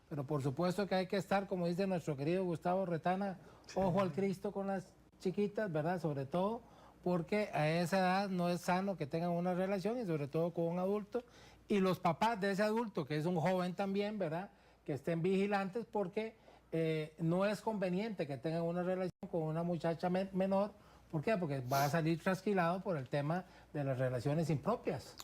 pero por supuesto que hay que estar, como dice nuestro querido Gustavo Retana, ojo al Cristo con las chiquitas, ¿verdad? Sobre todo porque a esa edad no es sano que tengan una relación y sobre todo con un adulto. Y los papás de ese adulto, que es un joven también, ¿verdad? Que estén vigilantes porque no es conveniente que tengan una relación con una muchacha menor. ¿Por qué? Porque va a salir trasquilado por el tema de las relaciones impropias.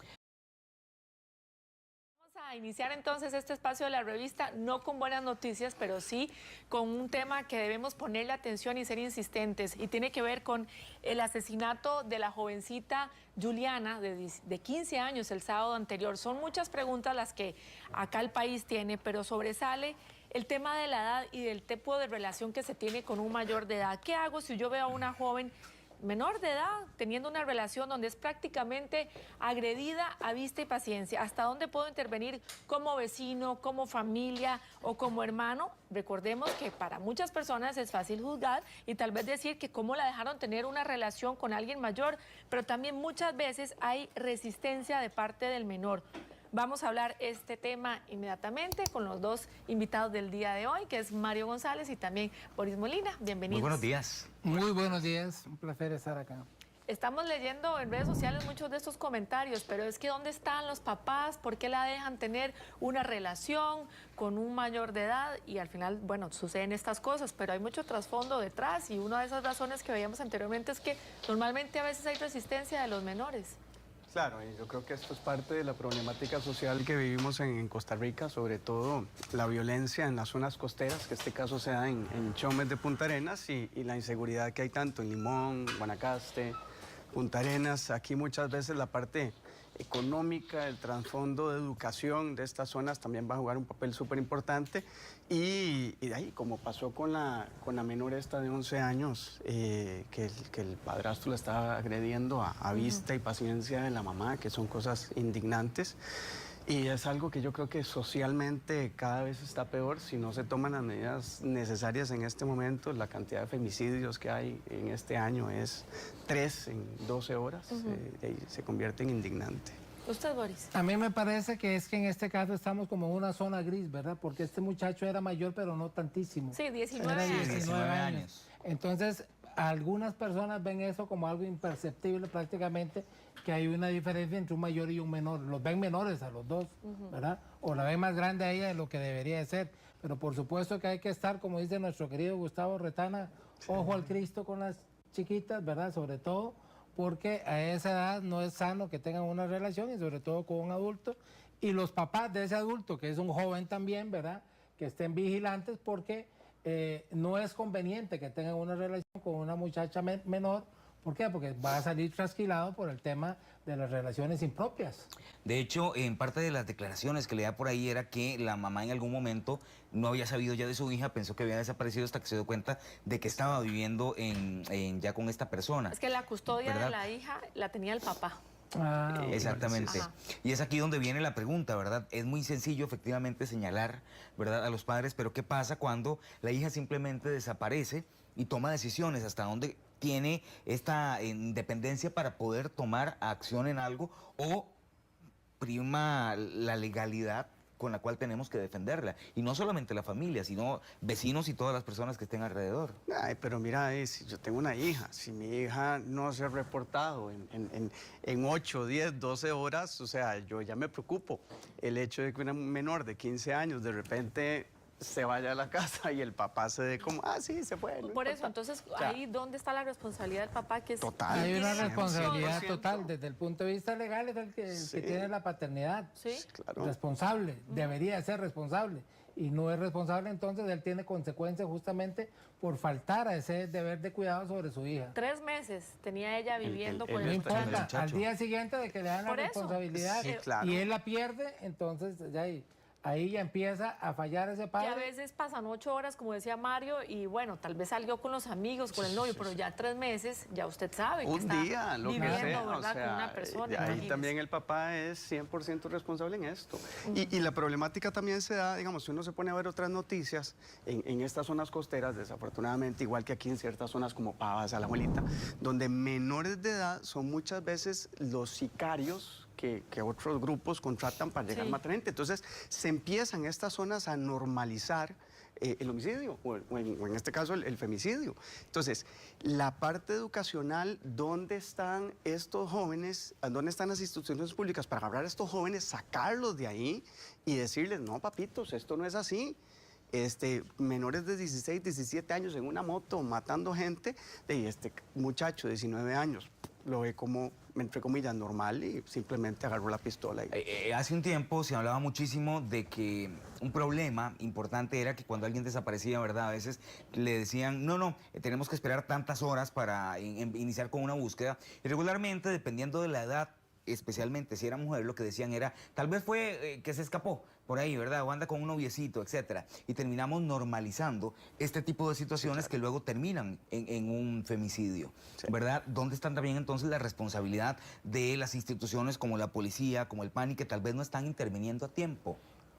A iniciar entonces este espacio de la revista, no con buenas noticias, pero sí con un tema que debemos ponerle atención y ser insistentes, y tiene que ver con el asesinato de la jovencita Juliana de 15 años el sábado anterior. Son muchas preguntas las que acá el país tiene, pero sobresale el tema de la edad y del tipo de relación que se tiene con un mayor de edad. ¿Qué hago si yo veo a una joven menor de edad teniendo una relación donde es prácticamente agredida a vista y paciencia? ¿Hasta dónde puedo intervenir como vecino, como familia o como hermano? Recordemos que para muchas personas es fácil juzgar y tal vez decir que cómo la dejaron tener una relación con alguien mayor, pero también muchas veces hay resistencia de parte del menor. Vamos a hablar este tema inmediatamente con los dos invitados del día de hoy, que es Mario González y también Boris Molina. Bienvenidos. Muy buenos días. Muy buenos días, un placer estar acá. Estamos leyendo en redes sociales muchos de estos comentarios, pero es que ¿dónde están los papás? ¿Por qué la dejan tener una relación con un mayor de edad? Y al final, bueno, suceden estas cosas, pero hay mucho trasfondo detrás, y una de esas razones que veíamos anteriormente es que normalmente a veces hay resistencia de los menores. Claro, y yo creo que esto es parte de la problemática social que vivimos en Costa Rica, sobre todo la violencia en las zonas costeras, que este caso se da en Chomes de Punta Arenas, y la inseguridad que hay tanto en Limón, Guanacaste, Punta Arenas. Aquí muchas veces la parte económica, el trasfondo de educación de estas zonas también va a jugar un papel súper importante. Y de ahí, como pasó con la menor esta de 11 años, que el padrastro la estaba agrediendo a vista y paciencia de la mamá, que son cosas indignantes. Y es algo que yo creo que socialmente cada vez está peor si no se toman las medidas necesarias en este momento. La cantidad de femicidios que hay en este año es 3 en 12 horas, se convierte en indignante. ¿Usted, Boris? A mí me parece que es que en este caso estamos como en una zona gris, ¿verdad? Porque este muchacho era mayor, pero no tantísimo. Sí, 19 Era años. 19 años. Entonces, algunas personas ven eso como algo imperceptible prácticamente, que hay una diferencia entre un mayor y un menor. Los ven menores a los dos, ¿verdad? O la ven más grande a ella de lo que debería de ser. Pero por supuesto que hay que estar, como dice nuestro querido Gustavo Retana, ojo al Cristo con las chiquitas, ¿verdad? Sobre todo porque a esa edad no es sano que tengan una relación y sobre todo con un adulto. Y los papás de ese adulto, que es un joven también, ¿verdad? Que estén vigilantes porque no es conveniente que tengan una relación con una muchacha menor. ¿Por qué? Porque va a salir trasquilado por el tema de las relaciones impropias. De hecho, en parte de las declaraciones que leía por ahí era que la mamá en algún momento no había sabido ya de su hija, pensó que había desaparecido hasta que se dio cuenta de que estaba viviendo ya con esta persona. Es que la custodia ¿verdad? de la hija la tenía el papá. Ah, Exactamente. Ajá. Y es aquí donde viene la pregunta, ¿verdad? Es muy sencillo efectivamente señalar, ¿verdad?, a los padres, pero ¿qué pasa cuando la hija simplemente desaparece y toma decisiones? ¿Hasta dónde tiene esta independencia para poder tomar acción en algo, o prima la legalidad con la cual tenemos que defenderla? Y no solamente la familia, sino vecinos y todas las personas que estén alrededor. Ay, pero mira, si yo tengo una hija, si mi hija no se ha reportado en 8, 10, 12 horas, o sea, yo ya me preocupo. El hecho de que una menor de 15 años de repente se vaya a la casa y el papá se dé como, sí, se fue. Por eso, entonces, ahí ¿dónde está la responsabilidad del papá? Que es, Total. hay una tiene responsabilidad 100%. total. Desde el punto de vista legal es el que tiene la paternidad. Sí. Claro. Responsable, debería ser responsable. Y no es responsable, entonces él tiene consecuencias justamente por faltar a ese deber de cuidado sobre su hija. 3 meses tenía ella viviendo el- con No el- el importa, muchacho. al día siguiente de que le dan la Por eso. responsabilidad Sí, claro. y él la pierde, entonces ya ahí ya empieza a fallar ese que padre. a veces pasan 8 horas, como decía Mario, y bueno, tal vez salió con los amigos, con el novio, pero ya 3 meses, ya usted sabe que Un está día, lo que viviendo, sea, ¿verdad? o sea, con una persona. ahí imagínese. también el papá es 100% responsable en esto. Y la problemática también se da, digamos, si uno se pone a ver otras noticias, en estas zonas costeras, desafortunadamente, igual que aquí en ciertas zonas como Pavas, Alajuelita, donde menores de edad son muchas veces los sicarios que otros grupos contratan para llegar a matar gente. Entonces, se empiezan estas zonas a normalizar el homicidio, o en este caso el femicidio. Entonces, la parte educacional, ¿dónde están estos jóvenes? ¿Dónde están las instituciones públicas para agarrar a estos jóvenes, sacarlos de ahí y decirles, no, papitos, esto no es así? Menores de 16, 17 años en una moto matando gente, y este muchacho de 19 años lo ve como, entre comillas, normal y simplemente agarró la pistola. Hace un tiempo se hablaba muchísimo de que un problema importante era que cuando alguien desaparecía, ¿verdad? A veces le decían, no, tenemos que esperar tantas horas para iniciar con una búsqueda. Y regularmente, dependiendo de la edad, especialmente si era mujer, lo que decían era, tal vez fue que se escapó por ahí, ¿verdad? O anda con un noviecito, etcétera. Y terminamos normalizando este tipo de situaciones que luego terminan en un femicidio, ¿verdad? ¿Dónde están también entonces la responsabilidad de las instituciones como la policía, como el PANI, que tal vez no están interviniendo a tiempo?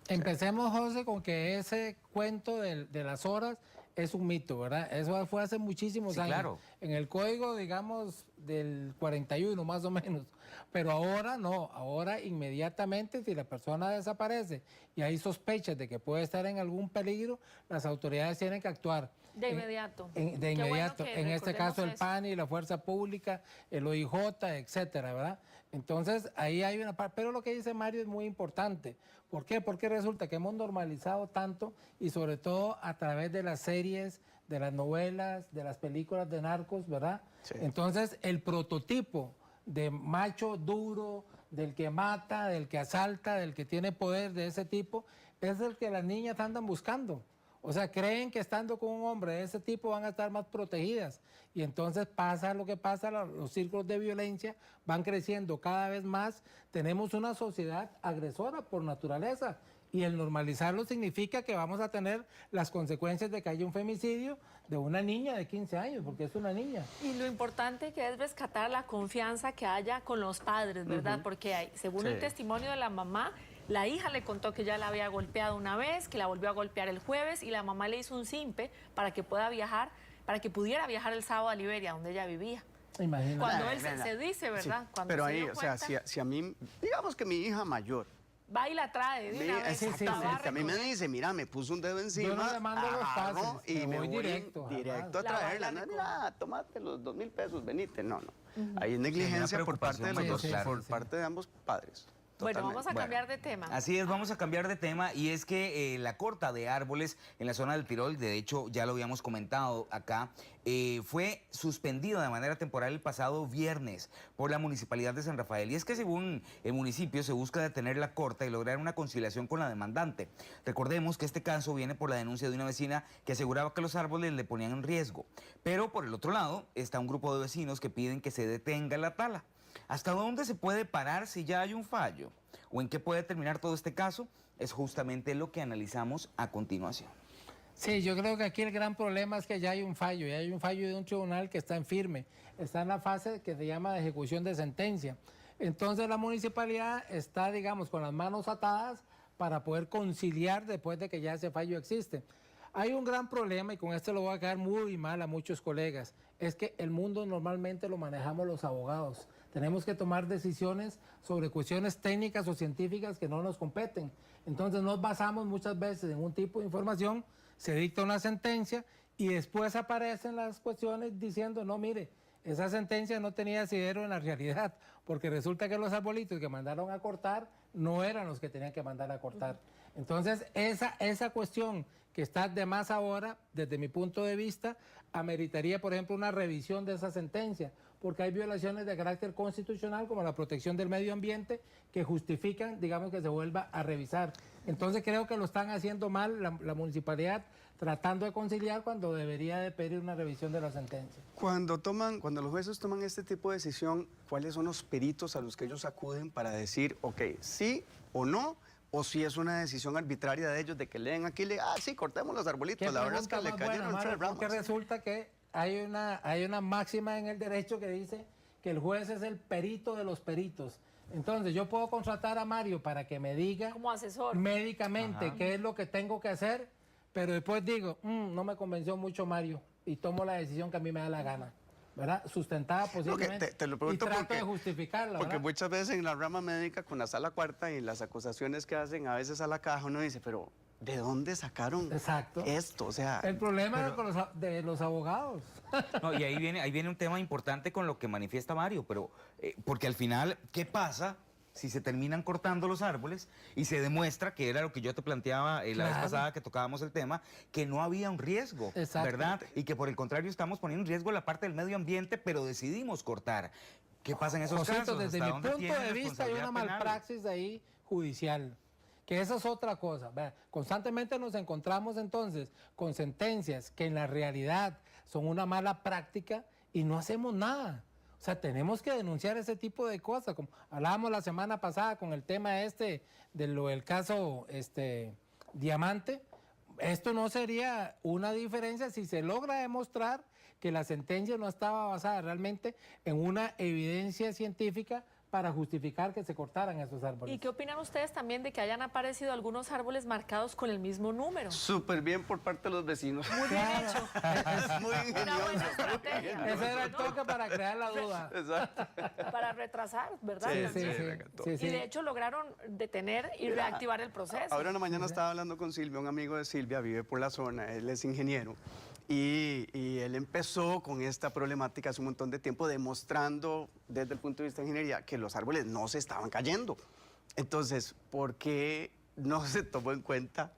Empecemos, José, con que ese cuento de las horas es un mito, ¿verdad? Eso fue hace muchísimos años. Claro. En el código, digamos, del 41 más o menos. Pero ahora no, ahora inmediatamente si la persona desaparece y hay sospechas de que puede estar en algún peligro, las autoridades tienen que actuar. De inmediato. De Qué inmediato. bueno que En este caso el recordemos eso. PANI, la Fuerza Pública, el OIJ, etcétera, ¿verdad? Entonces ahí hay una parte. Pero lo que dice Mario es muy importante. ¿Por qué? Porque resulta que hemos normalizado tanto y sobre todo a través de las series, de las novelas, de las películas de narcos, ¿verdad? Sí. Entonces el prototipo de macho duro, del que mata, del que asalta, del que tiene poder de ese tipo, es el que las niñas andan buscando. O sea, creen que estando con un hombre de ese tipo van a estar más protegidas. Y entonces pasa lo que pasa, los círculos de violencia van creciendo cada vez más. Tenemos una sociedad agresora por naturaleza. Y el normalizarlo significa que vamos a tener las consecuencias de que haya un femicidio de una niña de 15 años, porque es una niña. Y lo importante que es rescatar la confianza que haya con los padres, ¿verdad? Porque según el testimonio de la mamá, la hija le contó que ya la había golpeado una vez, que la volvió a golpear el jueves y la mamá le hizo un simpe para que pueda viajar, para que pudiera viajar el sábado a Liberia, donde ella vivía. Imagínate. Cuando él se dice, ¿verdad? Sí, Cuando pero se ahí, dio o sea, cuenta, si a mí, digamos que mi hija mayor, va y la trae de una vez. sí, sí, la va exactamente, a mí me recoger. dice, mira, me puso un dedo encima, Yo no le mando los agarro pases, y me me voy voy directo, directo a jamás. La traerla. baila No, de mira, tomate los 2.000 pesos, venite. No. Hay negligencia por parte de los mayor, dos, claro. por parte de ambos padres. Bueno, vamos a Totalmente. cambiar de tema. Así es, vamos a cambiar de tema y es que la corta de árboles en la zona del Tirol, de hecho ya lo habíamos comentado acá, fue suspendida de manera temporal el pasado viernes por la Municipalidad de San Rafael. Y es que según el municipio se busca detener la corta y lograr una conciliación con la demandante. Recordemos que este caso viene por la denuncia de una vecina que aseguraba que los árboles le ponían en riesgo. Pero por el otro lado está un grupo de vecinos que piden que se detenga la tala. ¿Hasta dónde se puede parar si ya hay un fallo? ¿O en qué puede terminar todo este caso? Es justamente lo que analizamos a continuación. Sí, yo creo que aquí el gran problema es que ya hay un fallo, ya hay un fallo de un tribunal que está en firme, está en la fase que se llama de ejecución de sentencia. Entonces la municipalidad está, digamos, con las manos atadas para poder conciliar después de que ya ese fallo existe. Hay un gran problema, y con esto lo voy a quedar muy mal a muchos colegas, es que el mundo normalmente lo manejamos los abogados. Tenemos que tomar decisiones sobre cuestiones técnicas o científicas que no nos competen. Entonces nos basamos muchas veces en un tipo de información, se dicta una sentencia y después aparecen las cuestiones diciendo, no, mire, esa sentencia no tenía asidero en la realidad, porque resulta que los arbolitos que mandaron a cortar no eran los que tenían que mandar a cortar. Entonces, esa cuestión que está de más ahora, desde mi punto de vista, ameritaría, por ejemplo, una revisión de esa sentencia, porque hay violaciones de carácter constitucional, como la protección del medio ambiente, que justifican, digamos, que se vuelva a revisar. Entonces, creo que lo están haciendo mal la municipalidad, tratando de conciliar cuando debería de pedir una revisión de la sentencia. Cuando los jueces toman este tipo de decisión, ¿cuáles son los peritos a los que ellos acuden para decir, ok, sí o no? O si es una decisión arbitraria de ellos de que leen aquí, sí, cortemos los arbolitos. La verdad es que le cayeron tres ramas. Porque resulta que hay una máxima en el derecho que dice que el juez es el perito de los peritos. Entonces yo puedo contratar a Mario para que me diga Como asesor. médicamente qué es lo que tengo que hacer, pero después digo, no me convenció mucho Mario y tomo la decisión que a mí me da la gana. ¿verdad? Sustentada posiblemente. te lo pregunto y trato porque- de justificarla, Porque ¿verdad? muchas veces en la rama médica, con la sala cuarta y las acusaciones que hacen a veces a la caja, uno dice, pero ¿de dónde sacaron Exacto. esto? O sea, El problema es de los abogados. No, y ahí viene un tema importante con lo que manifiesta Mario, pero porque al final, ¿qué pasa si se terminan cortando los árboles y se demuestra, que era lo que yo te planteaba la vez Claro. pasada que tocábamos el tema, que no había un riesgo, Exacto. ¿verdad? Y que por el contrario estamos poniendo en riesgo la parte del medio ambiente, pero decidimos cortar. ¿Qué pasa en esos Josito, casos? desde ¿Hasta mi dónde punto tiene de vista hay una responsabilidad penal? malpraxis ahí judicial, que esa es otra cosa. Vea, constantemente nos encontramos entonces con sentencias que en la realidad son una mala práctica y no hacemos nada. O sea, tenemos que denunciar ese tipo de cosas, como hablábamos la semana pasada con el tema del caso Diamante. Esto no sería una diferencia si se logra demostrar que la sentencia no estaba basada realmente en una evidencia científica para justificar que se cortaran esos árboles. ¿Y qué opinan ustedes también de que hayan aparecido algunos árboles marcados con el mismo número? súper bien por parte de los vecinos. Muy bien hecho. Muy Una ingenioso. buena estrategia. Ese era el ¿no? toque para crear la duda. Exacto. Para retrasar, ¿verdad? Sí, sí, También. sí, me encantó. sí, sí. Y de hecho lograron detener y reactivar el proceso. Ahora en la mañana estaba hablando con Silvia, un amigo de Silvia, vive por la zona, él es ingeniero, y él empezó con esta problemática hace un montón de tiempo, demostrando desde el punto de vista de ingeniería que los árboles no se estaban cayendo. Entonces, ¿por qué no se tomó en cuenta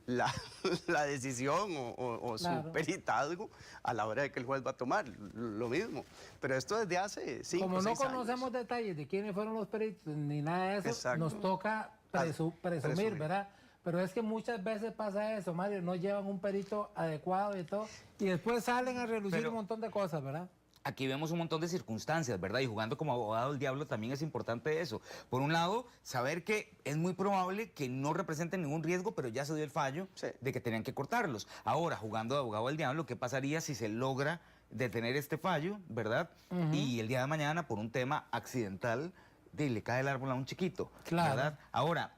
la decisión o Claro. su peritazgo a la hora de que el juez va a tomar? Lo mismo. Pero esto desde hace 5 Como o no 6 años. conocemos detalles de quiénes fueron los peritos ni nada de eso, Exacto. nos toca presumir, ¿verdad? Pero es que muchas veces pasa eso, Mario, no llevan un perito adecuado y todo, y después salen a relucir Pero- un montón de cosas, ¿verdad? Aquí vemos un montón de circunstancias, ¿verdad? Y jugando como abogado del diablo también es importante eso. Por un lado, saber que es muy probable que no representen ningún riesgo, pero ya se dio el fallo Sí. de que tenían que cortarlos. Ahora, jugando de abogado del diablo, ¿qué pasaría si se logra detener este fallo, ¿verdad? Y el día de mañana, por un tema accidental, le cae el árbol a un chiquito, Claro. ¿verdad? Ahora,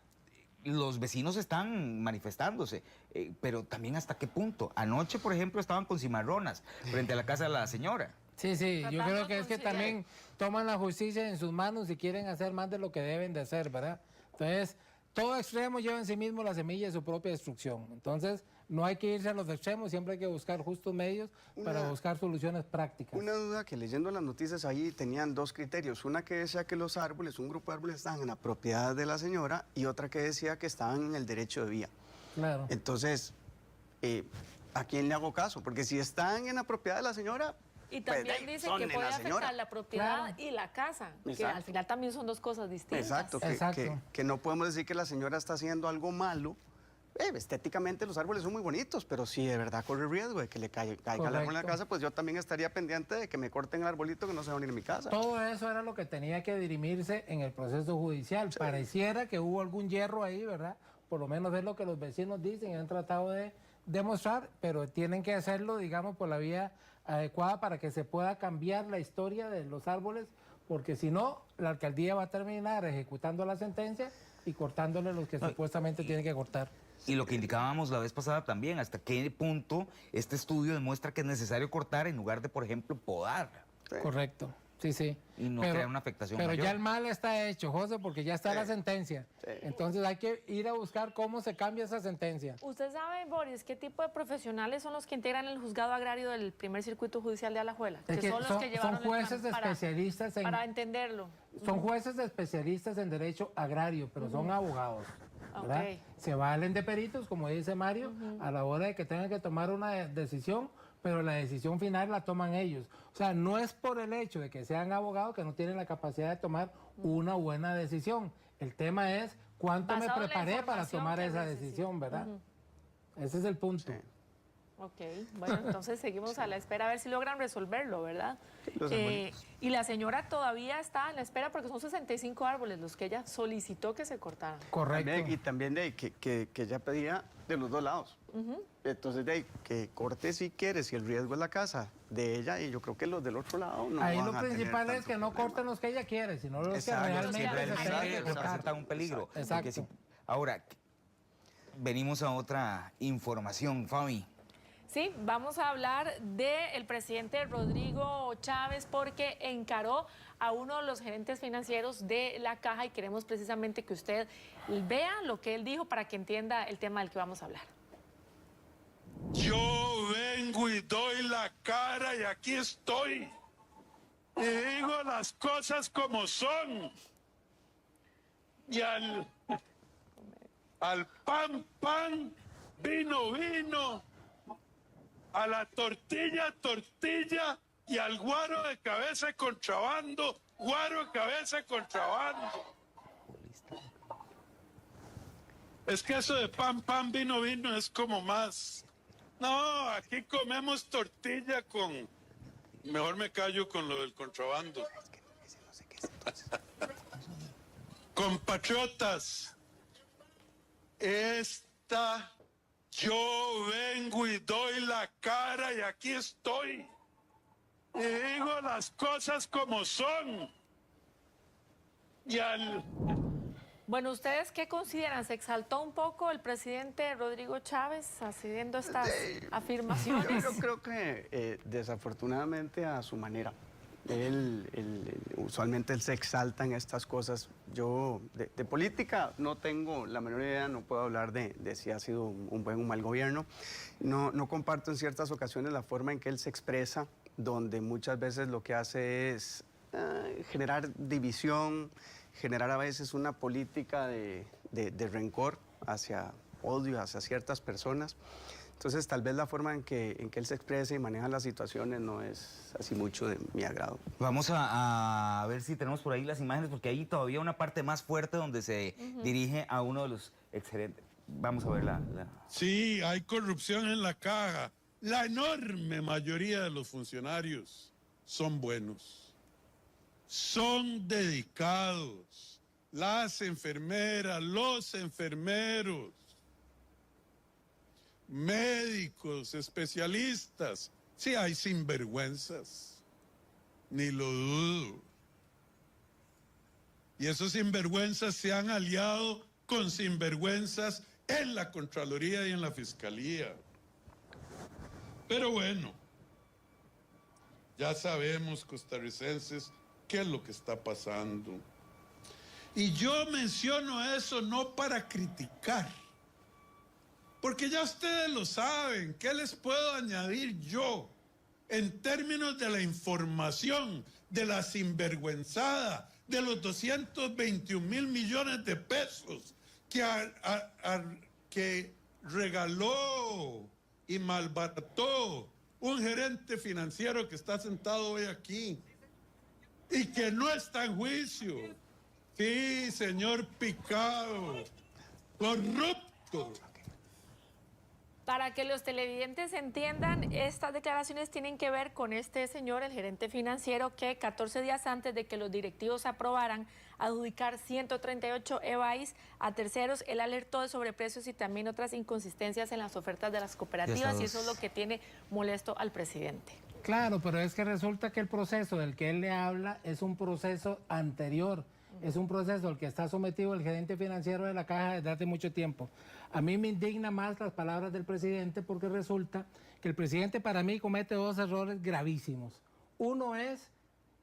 los vecinos están manifestándose, pero también hasta qué punto. Anoche, por ejemplo, estaban con cimarronas frente a la casa de la señora. Sí, sí, yo Tratando creo que de es que conciliar. también toman la justicia en sus manos y quieren hacer más de lo que deben de hacer, ¿verdad? Entonces, todo extremo lleva en sí mismo la semilla de su propia destrucción. Entonces, no hay que irse a los extremos, siempre hay que buscar justos medios para buscar soluciones prácticas. Una duda que leyendo las noticias ahí tenían dos criterios. Una que decía que los árboles, un grupo de árboles estaban en la propiedad de la señora y otra que decía que estaban en el derecho de vía. Claro. Entonces, ¿a quién le hago caso? Porque si están en la propiedad de la señora... Y pues, también de ahí dice son que de puede la señora. afectar la propiedad Claro. y la casa, que Exacto. al final también son dos cosas distintas. Exacto, Exacto. que no podemos decir que la señora está haciendo algo malo. Estéticamente los árboles son muy bonitos, pero si de verdad corre riesgo de que le caiga el árbol en la Correcto. casa, pues yo también estaría pendiente de que me corten el arbolito que no se va a venir a mi casa. Todo eso era lo que tenía que dirimirse en el proceso judicial. Pareciera que hubo algún hierro ahí, ¿verdad? Por lo menos es lo que los vecinos dicen y han tratado de demostrar, pero tienen que hacerlo, digamos, por la vía adecuada para que se pueda cambiar la historia de los árboles, porque si no, la alcaldía va a terminar ejecutando la sentencia y cortándole los que supuestamente tiene que cortar. Y lo que indicábamos la vez pasada también, hasta qué punto este estudio demuestra que es necesario cortar en lugar de, por ejemplo, podar. Sí. Correcto, sí, sí. Y no crear una afectación Pero mayor. ya el mal está hecho, José, porque ya está Sí. la sentencia. Sí. Entonces hay que ir a buscar cómo se cambia esa sentencia. ¿Usted sabe, Boris, qué tipo de profesionales son los que integran el juzgado agrario del primer circuito judicial de Alajuela? Es que son los son- que llevaron son jueces el plan especialistas en- para entenderlo. Son jueces especialistas en derecho agrario, pero son abogados. ¿verdad? Ok. Se valen de peritos, como dice Mario, a la hora de que tengan que tomar una decisión, pero la decisión final la toman ellos. O sea, no es por el hecho de que sean abogados que no tienen la capacidad de tomar una buena decisión. El tema es cuánto me Basado en la preparé para información tomar que esa necesito. decisión, ¿verdad? Ese es el punto. Sí. Ok, bueno, entonces seguimos a la espera a ver si logran resolverlo, ¿verdad? los arbolitos. Y la señora todavía está en la espera porque son 65 árboles los que ella solicitó que se cortaran. Correcto. También, y también de ahí que ella pedía de los dos lados. Entonces, de ahí, que corte si quiere, si el riesgo es la casa de ella, y yo creo que los del otro lado no Ahí van lo a tener principal es tanto que no problema. corten los que ella quiere, sino los Exacto, que los realmente que se realmente tengan que realmente cortar. representan un peligro. Exacto. Porque ahora, venimos a otra información, Fabi. Sí, vamos a hablar del presidente Rodrigo Chávez porque encaró a uno de los gerentes financieros de la Caja y queremos precisamente que usted vea lo que él dijo para que entienda el tema del que vamos a hablar. Yo vengo y doy la cara y aquí estoy. Y digo las cosas como son. Y al pan, pan, vino, vino. A la tortilla, tortilla. Y al guaro de cabeza de contrabando, guaro de cabeza de contrabando. Es que eso de pan, pan, vino, vino es como más. No, aquí comemos tortilla con... Mejor me callo con lo del contrabando. Compatriotas, yo vengo y doy la cara y aquí estoy. Y digo las cosas como son. Y al... Bueno, ¿ustedes qué consideran? ¿Se exaltó un poco el presidente Rodrigo Chávez haciendo estas afirmaciones? Yo creo que desafortunadamente a su manera. Usualmente él se exalta en estas cosas. Yo de política no tengo la menor idea, no puedo hablar de si ha sido un buen o un mal gobierno. No comparto en ciertas ocasiones la forma en que él se expresa, donde muchas veces lo que hace es generar división, generar a veces una política de rencor hacia odio, hacia ciertas personas. Entonces, tal vez la forma en que él se expresa y maneja las situaciones no es así mucho de mi agrado. Vamos a ver si tenemos por ahí las imágenes, porque hay todavía una parte más fuerte donde se dirige a uno de los exgerentes. Vamos a ver la... Sí, hay corrupción en la Caja. La enorme mayoría de los funcionarios son buenos. Son dedicados. Las enfermeras, los enfermeros, médicos, especialistas. Sí, hay sinvergüenzas. Ni lo dudo. Y esos sinvergüenzas se han aliado con sinvergüenzas en la Contraloría y en la Fiscalía. Pero bueno, ya sabemos, costarricenses, qué es lo que está pasando. Y yo menciono eso no para criticar, porque ya ustedes lo saben. ¿Qué les puedo añadir yo en términos de la información, de la sinvergüenzada, de los 221.000 millones de pesos que regaló y malbarató un gerente financiero que está sentado hoy aquí y que no está en juicio? Sí, señor Picado, corrupto. Para que los televidentes entiendan, estas declaraciones tienen que ver con este señor, el gerente financiero, que 14 días antes de que los directivos aprobaran adjudicar 138 EVAIS a terceros, él alertó de sobreprecios y también otras inconsistencias en las ofertas de las cooperativas, y eso es lo que tiene molesto al presidente. Claro, pero es que resulta que el proceso del que él le habla es un proceso anterior. Es un proceso al que está sometido el gerente financiero de la Caja desde hace mucho tiempo. A mí me indigna más las palabras del presidente, porque resulta que el presidente para mí comete dos errores gravísimos. Uno es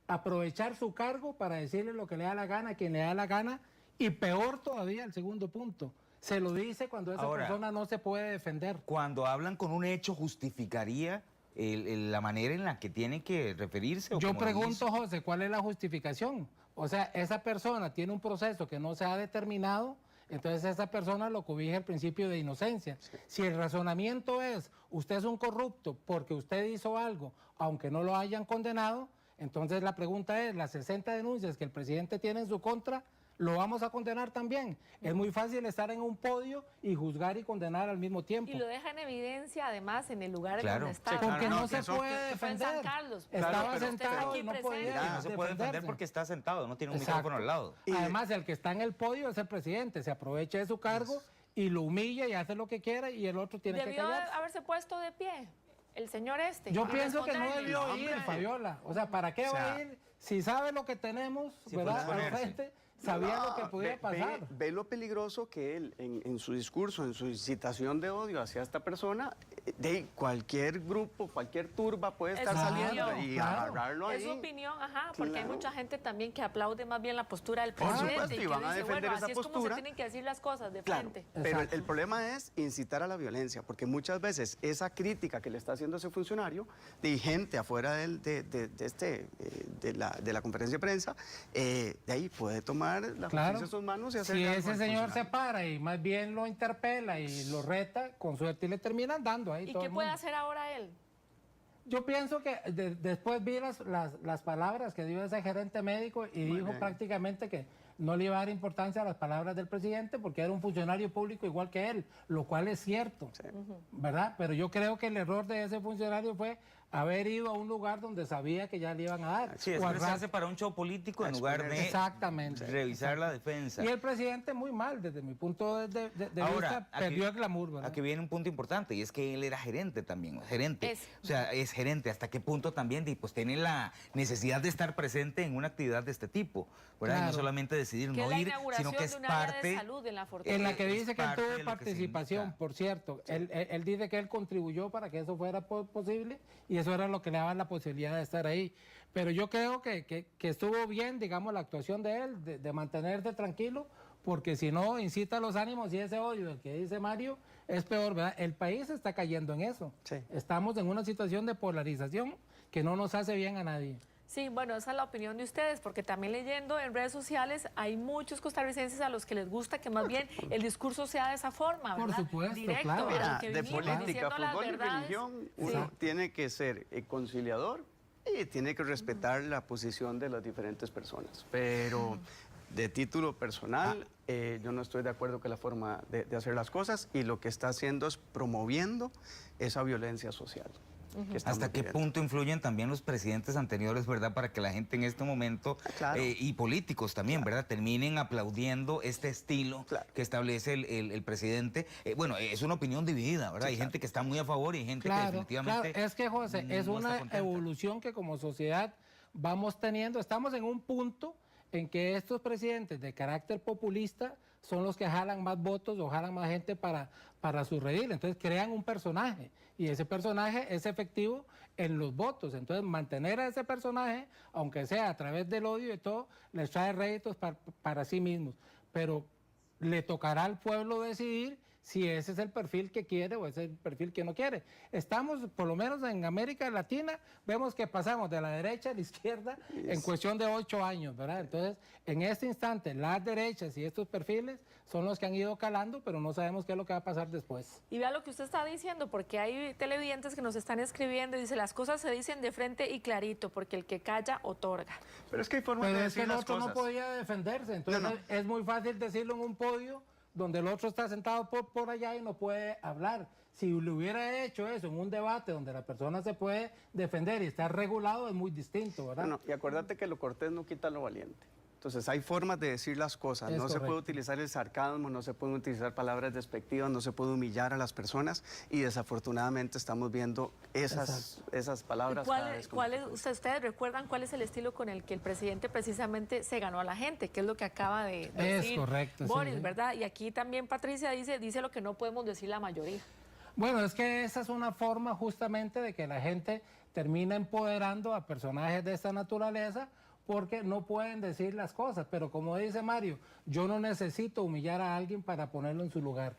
aprovechar su cargo para decirle lo que le da la gana a quien le da la gana, y peor todavía el segundo punto, se lo dice cuando esa persona no se puede defender. Cuando hablan con un hecho, ¿justificaría la manera en la que tiene que referirse? Yo pregunto, José, ¿cuál es la justificación? O sea, esa persona tiene un proceso que no se ha determinado, entonces esa persona lo cobija el principio de inocencia. Sí. Si el razonamiento es, usted es un corrupto porque usted hizo algo, aunque no lo hayan condenado, entonces la pregunta es, las 60 denuncias que el presidente tiene en su contra, ¿lo vamos a condenar también? Es muy fácil estar en un podio y juzgar y condenar al mismo tiempo. Y lo deja en evidencia, además, en el lugar en donde está. Sí, porque no se puede defender. San Carlos. Estaba sentado y no podía no se puede defender porque está sentado, no tiene un micrófono al lado. Y además, el que está en el podio es el presidente, se aprovecha de su cargo y lo humilla y hace lo que quiera, y el otro tiene que callar. Debió haberse puesto de pie el señor este. Yo pienso que no debió ir, Fabiola. O sea, ¿para qué va a ir? Si sabe lo que tenemos, ¿verdad? Al frente, sabía lo que podía pasar. Ve lo peligroso que él, en su discurso, en su incitación de odio hacia esta persona, de cualquier grupo, cualquier turba puede estar su saliendo opinión. y Claro. agarrarlo ahí. Es su opinión, ajá, porque hay Claro. mucha gente también que aplaude más bien la postura del Por presidente supuesto, y que van a dice, defender bueno, esa así es como se postura. tienen que decir las cosas de Claro, frente. pero Exacto. el problema es incitar a la violencia, porque muchas veces esa crítica que le está haciendo ese funcionario, de gente afuera de la conferencia de prensa, de ahí puede tomar la justicia en sus manos y hacer si algo ese al señor se funcionario. para y más bien lo interpela y lo reta, con suerte le terminan dando ahí ¿Y todo qué el puede mundo. hacer ahora él? Yo pienso que después vi las palabras que dio ese gerente médico y Muy dijo bien. prácticamente que no le iba a dar importancia a las palabras del presidente porque era un funcionario público igual que él, lo cual es cierto, ¿verdad? Pero yo creo que el error de ese funcionario fue haber ido a un lugar donde sabía que ya le iban a dar. Sí, O al expresarse rato. para un show político en lugar de Exactamente. revisar la defensa. Y el presidente muy mal, desde mi punto de Ahora, vista, perdió el glamour, ¿verdad? aquí viene un punto importante y es que él era gerente también, gerente. O sea, es gerente. ¿Hasta qué punto también pues, tiene la necesidad de estar presente en una actividad de este tipo? ¿Verdad? Y no Claro. solamente decidir Que es no la ir, inauguración sino que es de un área de parte... salud en la Fortaleza. En la que Es dice que él parte de tuvo lo que participación, significa. por cierto. Él dice que él contribuyó para que eso fuera posible y eso era lo que le daba la posibilidad de estar ahí. Pero yo creo que estuvo bien, digamos, la actuación de él, de mantenerse tranquilo, porque si no incita los ánimos y ese odio del que dice Mario es peor, ¿verdad? El país está cayendo en eso. Sí. Estamos en una situación de polarización que no nos hace bien a nadie. Sí, bueno, esa es la opinión de ustedes, porque también leyendo en redes sociales hay muchos costarricenses a los que les gusta que más bien el discurso sea de esa forma, Por ¿verdad? supuesto, Directo, claro. al Mira, que de vinimos política, diciendo las fútbol y verdades. religión, Sí. uno tiene que ser conciliador y tiene que respetar la posición de las diferentes personas. Pero de título personal, yo no estoy de acuerdo con la forma de hacer las cosas y lo que está haciendo es promoviendo esa violencia social. que estamos ¿Hasta qué viviendo. punto influyen también los presidentes anteriores, verdad? Para que la gente en este momento, Claro. y políticos también, ¿verdad? Terminen aplaudiendo este estilo Claro. que establece el presidente. Bueno, es una opinión dividida, ¿verdad? Sí, hay claro. gente que está muy a favor y hay gente que Claro, definitivamente... claro. Es que, José, es no está una contenta. evolución que como sociedad vamos teniendo. Estamos en un punto en que estos presidentes de carácter populista son los que jalan más votos o jalan más gente para su redil. Entonces crean un personaje y ese personaje es efectivo en los votos. Entonces mantener a ese personaje, aunque sea a través del odio y todo, les trae réditos para sí mismos. Pero le tocará al pueblo decidir si ese es el perfil que quiere o ese es el perfil que no quiere. Estamos, por lo menos en América Latina, vemos que pasamos de la derecha a la izquierda en cuestión de 8 años, ¿verdad? Entonces, en este instante, las derechas y estos perfiles son los que han ido calando, pero no sabemos qué es lo que va a pasar después. Y vea lo que usted está diciendo, porque hay televidentes que nos están escribiendo y dice, las cosas se dicen de frente y clarito, porque el que calla, otorga. Pero es que hay formas Pero de es que decir el las otro no cosas. podía defenderse, entonces No, no. es muy fácil decirlo en un podio donde el otro está sentado por allá y no puede hablar. Si le hubiera hecho eso en un debate donde la persona se puede defender y está regulado, es muy distinto, ¿verdad? No, y acuérdate que lo cortés no quita lo valiente. Entonces hay formas de decir las cosas. Es No se puede correcto. utilizar el sarcasmo, no se pueden utilizar palabras despectivas, no se puede humillar a las personas y desafortunadamente estamos viendo esas palabras cada vez con más frecuencia. ¿Ustedes recuerdan cuál es el estilo con el que el presidente precisamente se ganó a la gente? Que es lo que acaba de decir correcto, sí, Boris, sí. ¿verdad? Y aquí también Patricia dice lo que no podemos decir la mayoría. Bueno, es que esa es una forma justamente de que la gente termina empoderando a personajes de esta naturaleza porque no pueden decir las cosas. Pero como dice Mario, yo no necesito humillar a alguien para ponerlo en su lugar.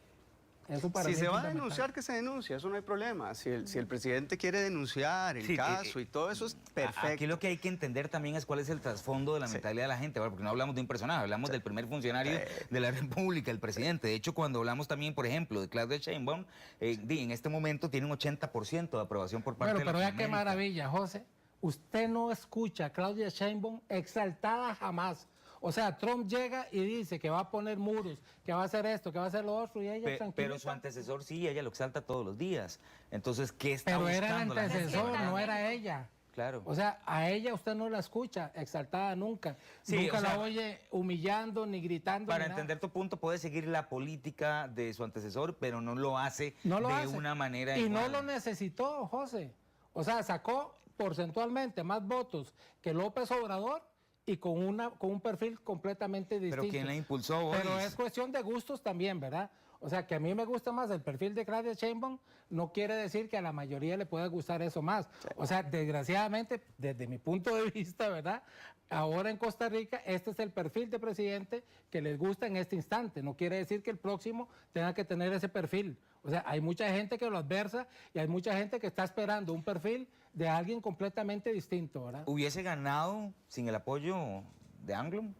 Eso para Si mí se es va a fundamental. denunciar, que se denuncie, eso no hay problema. Si el presidente quiere denunciar el Sí, caso y todo eso es perfecto. Aquí lo que hay que entender también es cuál es el trasfondo de la Sí. mentalidad de la gente, ¿verdad? Porque no hablamos de un personaje, hablamos del primer funcionario de la República, el presidente. De hecho, cuando hablamos también, por ejemplo, de Claudia Sheinbaum, en este momento tiene un 80% de aprobación por parte Bueno, de pero vea qué Latinoamérica. maravilla, José. Usted no escucha a Claudia Sheinbaum exaltada jamás. O sea, Trump llega y dice que va a poner muros, que va a hacer esto, que va a hacer lo otro, y ella tranquila. Pero su antecesor sí, ella lo exalta todos los días. Entonces, ¿qué está Pero era el buscando la gente? antecesor, no era ella. Claro. O sea, a ella usted no la escucha exaltada nunca. Sí, Nunca o sea, la oye humillando, ni gritando. Para ni nada. entender tu punto, puede seguir la política de su antecesor, pero no lo hace No lo de hace. una manera Y igual. no lo necesitó, José. O sea, sacó porcentualmente más votos que López Obrador y con un perfil completamente distinto. Pero ¿quién la impulsó, Boris? Pero es cuestión de gustos también, ¿verdad? O sea, que a mí me gusta más el perfil de Claudia Sheinbaum, no quiere decir que a la mayoría le pueda gustar eso más. O sea, desgraciadamente, desde mi punto de vista, ¿verdad? Ahora en Costa Rica, este es el perfil de presidente que les gusta en este instante. No quiere decir que el próximo tenga que tener ese perfil. O sea, hay mucha gente que lo adversa y hay mucha gente que está esperando un perfil de alguien completamente distinto, ¿verdad? ¿Hubiese ganado sin el apoyo de Anglum?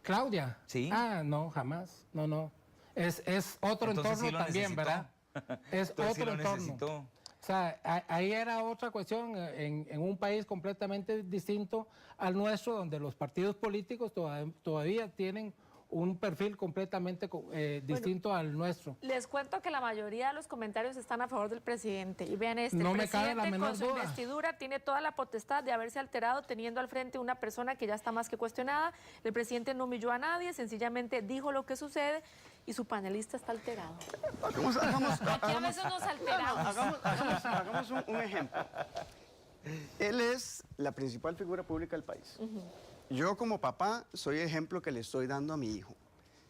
Claudia. Sí. Ah, no, jamás. No. Es otro Entonces entorno sí lo también, necesitó. ¿verdad? Es Entonces sí otro lo entorno. necesitó. O sea, ahí era otra cuestión en un país completamente distinto al nuestro, donde los partidos políticos todavía tienen un perfil completamente distinto al nuestro. Les cuento que la mayoría de los comentarios están a favor del presidente. Y vean este, No el me cabe la presidente menor con su duda. investidura tiene toda la potestad de haberse alterado teniendo al frente una persona que ya está más que cuestionada. El presidente no humilló a nadie, sencillamente dijo lo que sucede y su panelista está alterado. Aquí a veces nos alteramos. Hagamos un ejemplo. Él es la principal figura pública del país. Yo como papá soy ejemplo que le estoy dando a mi hijo.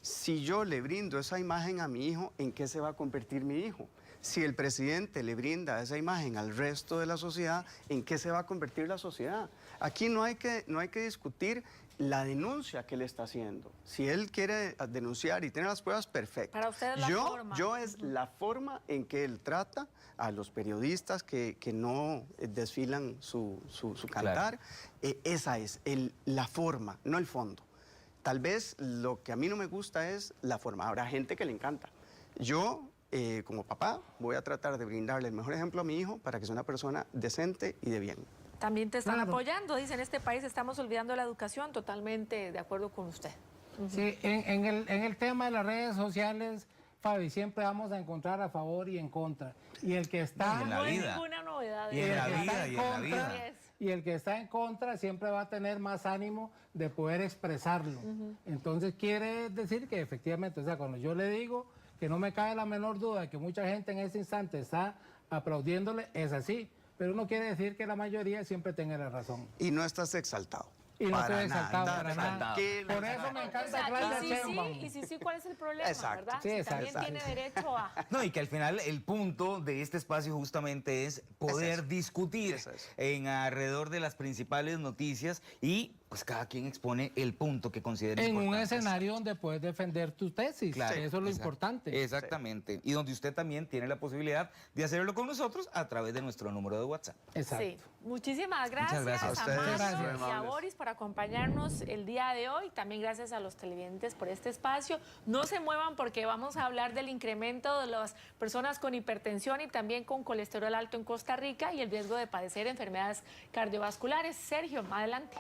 Si yo le brindo esa imagen a mi hijo, ¿en qué se va a convertir mi hijo? Si el presidente le brinda esa imagen al resto de la sociedad, ¿en qué se va a convertir la sociedad? Aquí no hay que discutir la denuncia que él está haciendo. Si él quiere denunciar y tiene las pruebas, perfecto. Para usted es la forma. Yo es la forma en que él trata a los periodistas que no desfilan su cantar. Esa es la forma, no el fondo. Tal vez lo que a mí no me gusta es la forma. Habrá gente que le encanta. Yo, como papá, voy a tratar de brindarle el mejor ejemplo a mi hijo para que sea una persona decente y de bien. También te están Claro. apoyando. Dicen, en este país estamos olvidando la educación. Totalmente de acuerdo con usted. Sí, en el tema de las redes sociales, Fabi, siempre vamos a encontrar a favor y en contra. Y el que está... Y en la No hay vida. ninguna novedad. Y en el la que vida, está y en la contra, vida. Así es. y el que está en contra siempre va a tener más ánimo de poder expresarlo. Entonces quiere decir que efectivamente, o sea, cuando yo le digo que no me cabe la menor duda de que mucha gente en ese instante está aplaudiéndole, es así. Pero no quiere decir que la mayoría siempre tenga la razón. Y no estás exaltado. Y no Para estoy exaltado nada, para nada. tranquilo. Por eso me O encanta sea, Claudia y Sheinbaum. sí, ¿cuál es el problema, Exacto. verdad? Sí, Si exacto. también tiene derecho a... No, y que al final el punto de este espacio justamente es poder eso. discutir Es eso. en alrededor de las principales noticias y pues cada quien expone el punto que considere En un importante. escenario donde puedes defender tu tesis, Claro, que eso es lo exacto. importante. Exactamente. Y donde usted también tiene la posibilidad de hacerlo con nosotros a través de nuestro número de WhatsApp. Exacto. Sí, muchísimas gracias, gracias. A a ustedes, Marlon muy y a amables. Boris por acompañarnos el día de hoy. También gracias a los televidentes por este espacio. No se muevan porque vamos a hablar del incremento de las personas con hipertensión y también con colesterol alto en Costa Rica y el riesgo de padecer enfermedades cardiovasculares. Sergio, adelante.